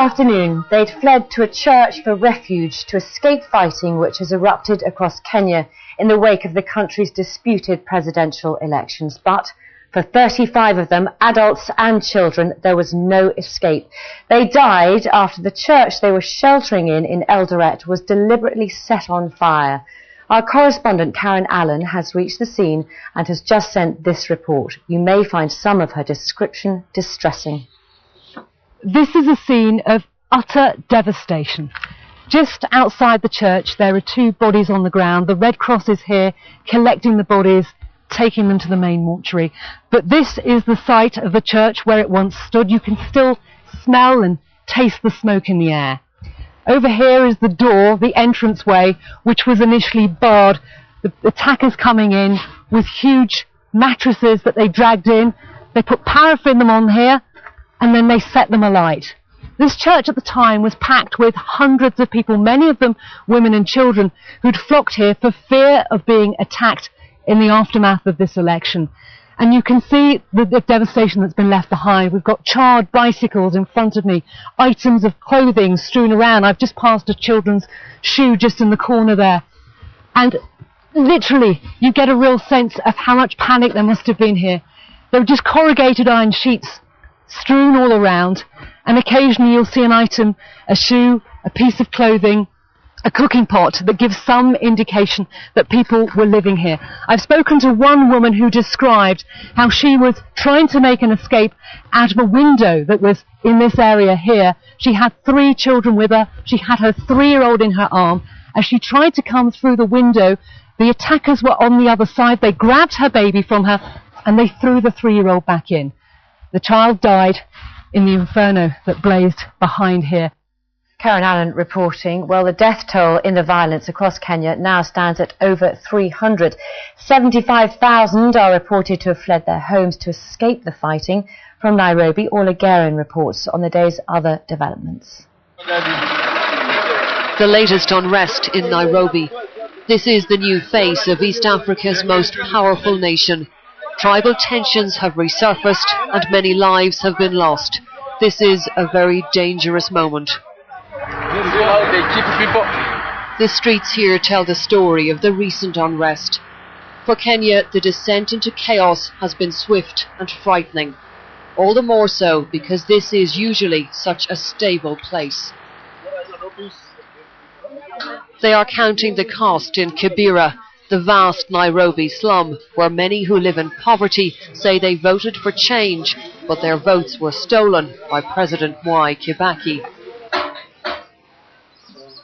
afternoon, they'd fled to a church for refuge to escape fighting which has erupted across Kenya in the wake of the country's disputed presidential elections. But for 35 of them, adults and children, there was no escape. They died after the church they were sheltering in Eldoret was deliberately set on fire. Our correspondent Karen Allen has reached the scene and has just sent this report. You may find some of her description distressing. This is a scene of utter devastation. Just outside the church there are 2 bodies on the ground. The Red Cross is here collecting the bodies, taking them to the main mortuary. But this is the site of the church where it once stood. You can still smell and taste the smoke in the air. Over here is the door, the entranceway, which was initially barred. The attackers coming in with huge mattresses that they dragged in. They put paraffin them on here and then they set them alight. This church at the time was packed with hundreds of people, many of them women and children, who'd flocked here for fear of being attacked in the aftermath of this election. And you can see the devastation that's been left behind. We've got charred bicycles in front of me, items of clothing strewn around. I've just passed a children's shoe just in the corner there. And literally, you get a real sense of how much panic there must have been here. There were just corrugated iron sheets strewn all around, and occasionally you'll see an item, a shoe, a piece of clothing, a cooking pot that gives some indication that people were living here. I've spoken to one woman who described how she was trying to make an escape out of a window that was in this area here. She had 3 children with her. She had her 3-year-old in her arm. As she tried to come through the window, the attackers were on the other side. They grabbed her baby from her and they threw the 3-year-old back in. The child died in the inferno that blazed behind here. Karen Allen reporting. Well, the death toll in the violence across Kenya now stands at over 300. 75,000 are reported to have fled their homes to escape the fighting. From Nairobi, Orla Guerin reports on the day's other developments. The latest unrest in Nairobi. This is the new face of East Africa's most powerful nation. Tribal tensions have resurfaced and many lives have been lost. This is a very dangerous moment. The streets here tell the story of the recent unrest. For Kenya, the descent into chaos has been swift and frightening. All the more so because this is usually such a stable place. They are counting the cost in Kibera, the vast Nairobi slum, where many who live in poverty say they voted for change, but their votes were stolen by President Mwai Kibaki.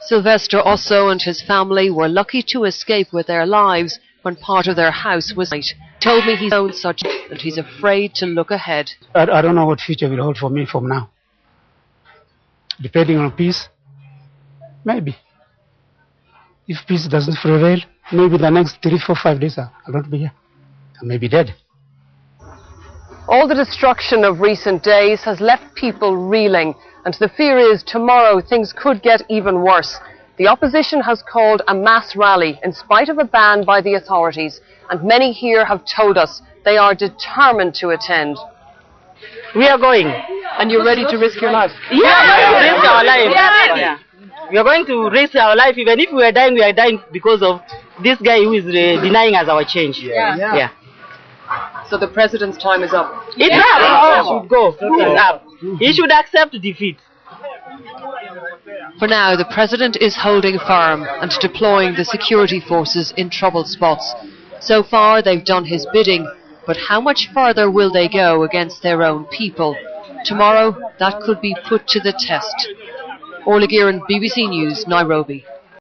Sylvester Osso and his family were lucky to escape with their lives when part of their house was night. He told me he's owned such and he's afraid to look ahead. I don't know what future will hold for me from now. Depending on peace, maybe. If peace doesn't prevail, maybe the next 3, 4, 5 days I'll not be here. I may be dead. All the destruction of recent days has left people reeling, and the fear is tomorrow things could get even worse. The opposition has called a mass rally in spite of a ban by the authorities, and many here have told us they are determined to attend. We are going. And you're ready to risk your life? Yeah, risk our life. Yeah. We are going to risk our life. Even if we are dying because of this guy who is denying us our change. Yeah. So the president's time is up. It's up. He should go. It's up. He should accept defeat. For now, the president is holding firm and deploying the security forces in troubled spots. So far, they've done his bidding, but how much further will they go against their own people? Tomorrow, that could be put to the test. Orla Guerin, BBC News, Nairobi.